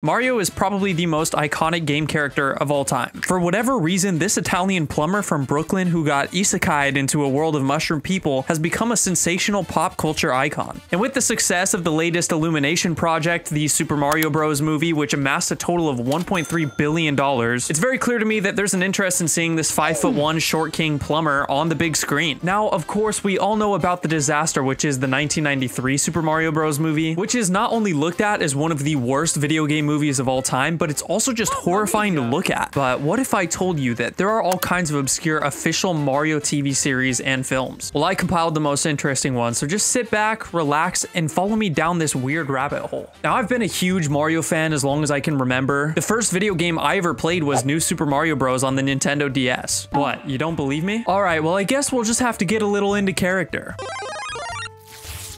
Mario is probably the most iconic game character of all time. For whatever reason, this Italian plumber from Brooklyn who got isekai'd into a world of mushroom people has become a sensational pop culture icon. And with the success of the latest Illumination project, the Super Mario Bros. Movie, which amassed a total of $1.3 billion, it's very clear to me that there's an interest in seeing this 5'1" short king plumber on the big screen. Now, of course, we all know about the disaster, which is the 1993 Super Mario Bros. Movie, which is not only looked at as one of the worst video game movies of all time, but it's also just horrifying to look at. But what if I told you that there are all kinds of obscure official Mario TV series and films? Well, I compiled the most interesting ones, so just sit back, relax, and follow me down this weird rabbit hole. Now, I've been a huge Mario fan as long as I can remember. The first video game I ever played was New Super Mario Bros. On the Nintendo DS. What, you don't believe me? Alright, well, I guess we'll just have to get a little into character.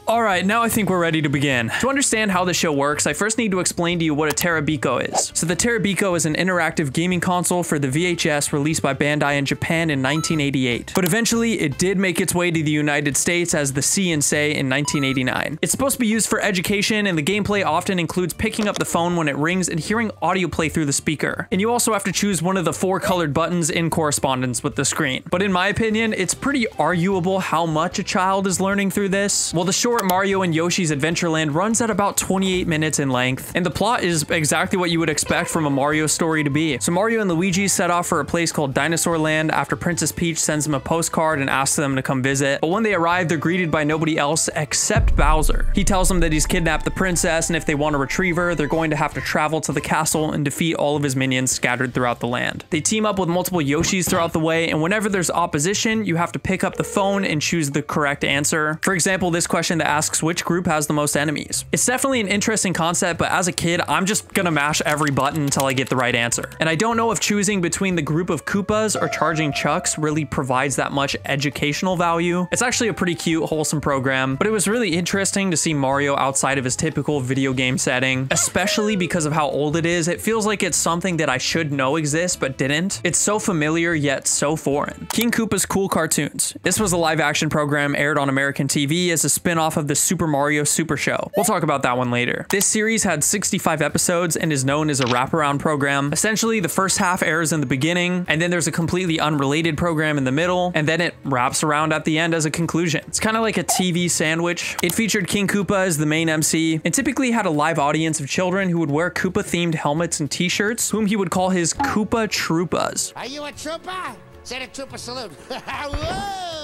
Alright, now I think we're ready to begin. To understand how the show works, I first need to explain to you what a Terabiko is. So the Terabiko is an interactive gaming console for the VHS released by Bandai in Japan in 1988. But eventually, it did make its way to the United States as the See and Say in 1989. It's supposed to be used for education, and the gameplay often includes picking up the phone when it rings and hearing audio play through the speaker. And you also have to choose one of the 4 colored buttons in correspondence with the screen. But in my opinion, it's pretty arguable how much a child is learning through this. Well, the short Mario and Yoshi's Adventureland runs at about 28 minutes in length, and the plot is exactly what you would expect from a Mario story to be. So Mario and Luigi set off for a place called Dinosaur Land after Princess Peach sends them a postcard and asks them to come visit. But when they arrive, they're greeted by nobody else except Bowser. He tells them that he's kidnapped the princess, and if they want to retrieve her, they're going to have to travel to the castle and defeat all of his minions scattered throughout the land. They team up with multiple Yoshis throughout the way, and whenever there's opposition, you have to pick up the phone and choose the correct answer. For example, this question that asks which group has the most enemies. It's definitely an interesting concept, but as a kid, I'm just gonna mash every button until I get the right answer. And I don't know if choosing between the group of Koopas or charging Chucks really provides that much educational value. It's actually a pretty cute, wholesome program, but it was really interesting to see Mario outside of his typical video game setting, especially because of how old it is. It feels like it's something that I should know exists, but didn't. It's so familiar, yet so foreign. King Koopa's Cool Cartoons. This was a live-action program aired on American TV as a spin-off of the Super Mario Super Show. We'll talk about that one later. This series had 65 episodes and is known as a wraparound program. Essentially, the first half airs in the beginning, and then there's a completely unrelated program in the middle, and then it wraps around at the end as a conclusion. It's kind of like a TV sandwich. It featured King Koopa as the main MC, and typically had a live audience of children who would wear Koopa-themed helmets and t-shirts, whom he would call his Koopa Troopas. Are you a trooper? Say the trooper salute. Whoa!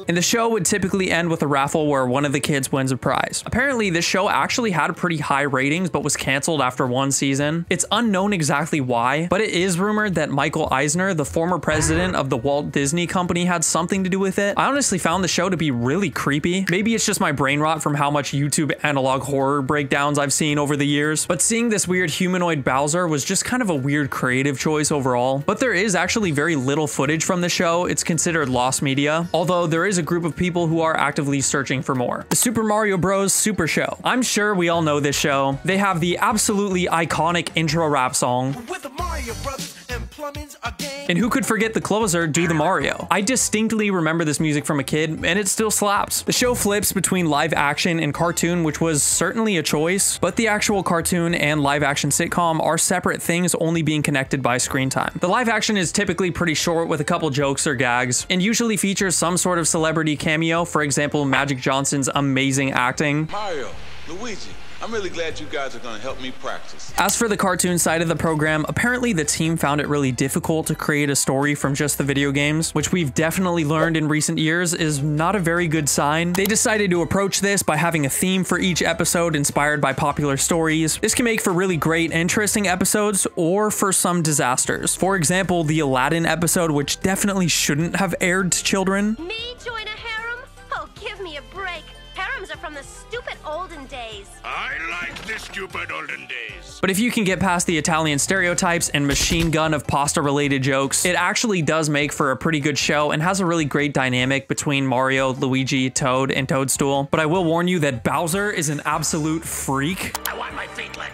And the show would typically end with a raffle where one of the kids wins a prize. Apparently, this show actually had pretty high ratings, but was canceled after 1 season. It's unknown exactly why, but it is rumored that Michael Eisner, the former president of the Walt Disney Company, had something to do with it. I honestly found the show to be really creepy. Maybe it's just my brain rot from how much YouTube analog horror breakdowns I've seen over the years, but seeing this weird humanoid Bowser was just kind of a weird creative choice overall. But there is actually very little footage from the show. It's considered lost media, although there is a group of people who are actively searching for more. The Super Mario Bros. Super Show. I'm sure we all know this show. They have the absolutely iconic intro rap song. With the Mario Brothers and plumbing's a game. And who could forget the closer, Do the Mario? I distinctly remember this music from a kid, and it still slaps. The show flips between live action and cartoon, which was certainly a choice, but the actual cartoon and live action sitcom are separate things, only being connected by screen time. The live action is typically pretty short with a couple jokes or gags, and usually features some sort of celebrity cameo, for example, Magic Johnson's amazing acting. Mario, Luigi, I'm really glad you guys are gonna help me practice. As for the cartoon side of the program, apparently the team found it really difficult to create a story from just the video games, which we've definitely learned in recent years is not a very good sign. They decided to approach this by having a theme for each episode inspired by popular stories. This can make for really great, interesting episodes, or for some disasters. For example, the Aladdin episode, which definitely shouldn't have aired to children. Me join a harem? Oh, give me a break. Harems are from the stupid olden days. I like the stupid olden days. But if you can get past the Italian stereotypes and machine gun of pasta-related jokes, it actually does make for a pretty good show and has a really great dynamic between Mario, Luigi, Toad, and Toadstool. But I will warn you that Bowser is an absolute freak. I want my feet licked.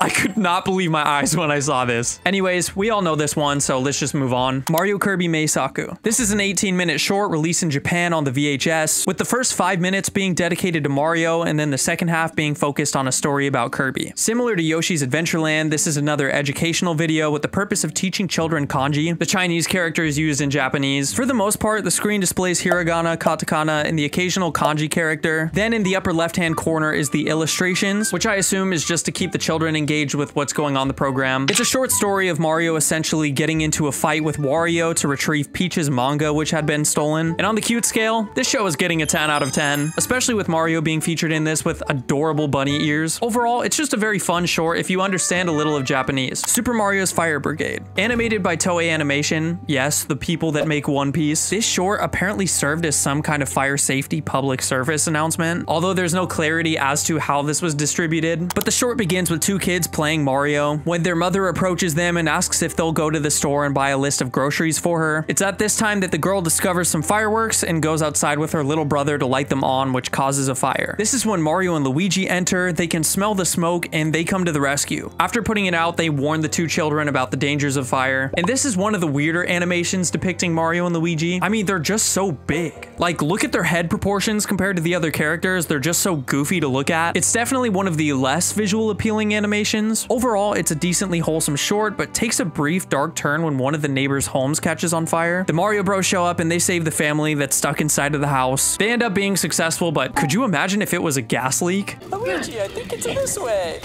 I could not believe my eyes when I saw this. Anyways, we all know this one, so let's just move on. Mario Kirby Meisaku. This is an 18-minute short released in Japan on the VHS, with the first 5 minutes being dedicated to Mario and then the second half being focused on a story about Kirby. Similar to Yoshi's Adventureland, this is another educational video with the purpose of teaching children kanji. The Chinese character is used in Japanese. For the most part, the screen displays hiragana, katakana, and the occasional kanji character. Then in the upper left-hand corner is the illustrations, which I assume is just to keep the children engaged with what's going on in the program. It's a short story of Mario essentially getting into a fight with Wario to retrieve Peach's manga, which had been stolen. And on the cute scale, this show is getting a 10 out of 10, especially with Mario being featured in this with adorable bunny ears. Overall, it's just a very fun short if you understand a little of Japanese. Super Mario's Fire Brigade. Animated by Toei Animation, yes, the people that make One Piece, this short apparently served as some kind of fire safety public service announcement, although there's no clarity as to how this was distributed. But the short begins with two kids playing Mario when their mother approaches them and asks if they'll go to the store and buy a list of groceries for her. It's at this time that the girl discovers some fireworks and goes outside with her little brother to light them on, which causes a fire. This is when Mario and Luigi enter. They can smell the smoke and they come to the rescue. After putting it out, they warn the two children about the dangers of fire. And this is one of the weirder animations depicting Mario and Luigi. I mean, they're just so big. Like, look at their head proportions compared to the other characters. They're just so goofy to look at. It's definitely one of the less visual appealing animations. Overall, it's a decently wholesome short, but takes a brief dark turn when one of the neighbors' homes catches on fire. The Mario Bros show up and they save the family that's stuck inside of the house. They end up being successful, but could you imagine if it was a gas leak? Luigi, I think it's this way.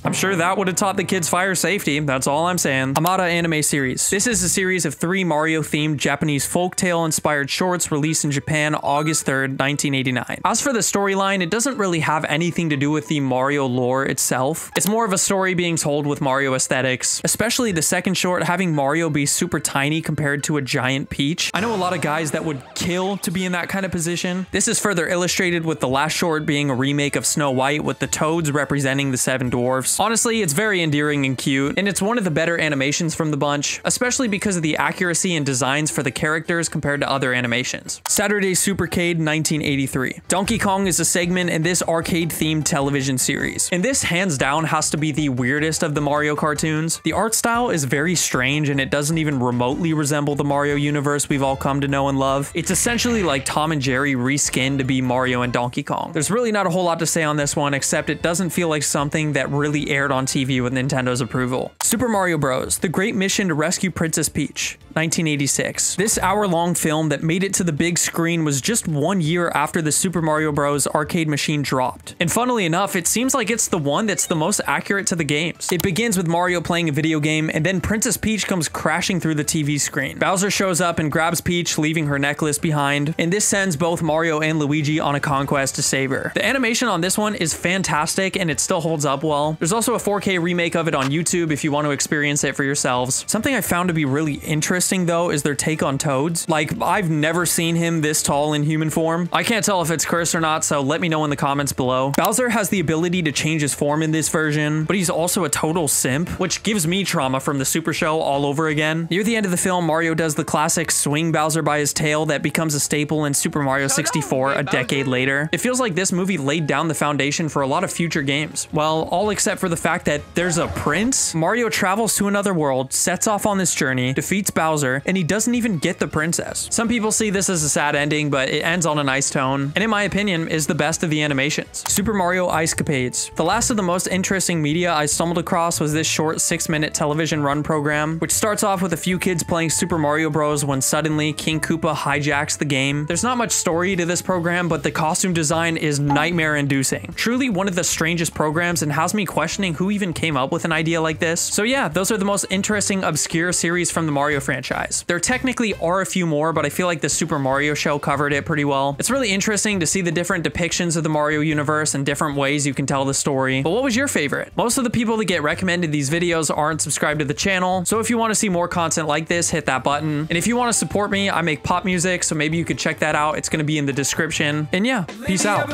I'm sure that would have taught the kids fire safety. That's all I'm saying. Amada anime series. This is a series of 3 Mario-themed Japanese folktale-inspired shorts released in Japan August 3rd, 1989. As for the storyline, it doesn't really have anything to do with the Mario lore itself. It's more of a story being told with Mario aesthetics, especially the second short having Mario be super tiny compared to a giant Peach. I know a lot of guys that would kill to be in that kind of position. This is further illustrated with the last short being a remake of Snow White with the toads representing the 7 dwarfs. Honestly, it's very endearing and cute, and it's one of the better animations from the bunch, especially because of the accuracy and designs for the characters compared to other animations. Saturday Supercade 1983. Donkey Kong is a segment in this arcade-themed television series, and this hands down has to be the weirdest of the Mario cartoons. The art style is very strange, and it doesn't even remotely resemble the Mario universe we've all come to know and love. It's essentially like Tom and Jerry reskinned to be Mario and Donkey Kong. There's really not a whole lot to say on this one, except it doesn't feel like something that really aired on TV with Nintendo's approval. Super Mario Bros. The Great Mission to Rescue Princess Peach, 1986. This hour-long film that made it to the big screen was just 1 year after the Super Mario Bros. Arcade machine dropped. And funnily enough, it seems like it's the one that's the most accurate to the games. It begins with Mario playing a video game, and then Princess Peach comes crashing through the TV screen. Bowser shows up and grabs Peach, leaving her necklace behind, and this sends both Mario and Luigi on a conquest to save her. The animation on this one is fantastic, and it still holds up well. There's also a 4K remake of it on YouTube if you want to experience it for yourselves. Something I found to be really interesting though is their take on Toads. Like, I've never seen him this tall in human form. I can't tell if it's cursed or not, so let me know in the comments below. Bowser has the ability to change his form in this version, but he's also a total simp, which gives me trauma from the Super Show all over again. Near the end of the film, Mario does the classic swing Bowser by his tail that becomes a staple in Super Mario 64 a decade later. It feels like this movie laid down the foundation for a lot of future games. Well, all except for the fact that there's a prince. Mario travels to another world, sets off on this journey, defeats Bowser, and he doesn't even get the princess. Some people see this as a sad ending, but it ends on a nice tone, and in my opinion, is the best of the animations. Super Mario Ice Capades. The last of the most interesting media I stumbled across was this short 6-minute television run program, which starts off with a few kids playing Super Mario Bros. When suddenly King Koopa hijacks the game. There's not much story to this program, but the costume design is nightmare-inducing. Truly one of the strangest programs, and has me questioning who even came up with an idea like this. So yeah, those are the most interesting obscure series from the Mario franchise. There technically are a few more, but I feel like the Super Mario Show covered it pretty well. It's really interesting to see the different depictions of the Mario universe and different ways you can tell the story. But what was your favorite? Most of the people that get recommended these videos aren't subscribed to the channel, so if you want to see more content like this, hit that button. And if you want to support me, I make pop music, so maybe you could check that out. It's going to be in the description. And yeah, peace out.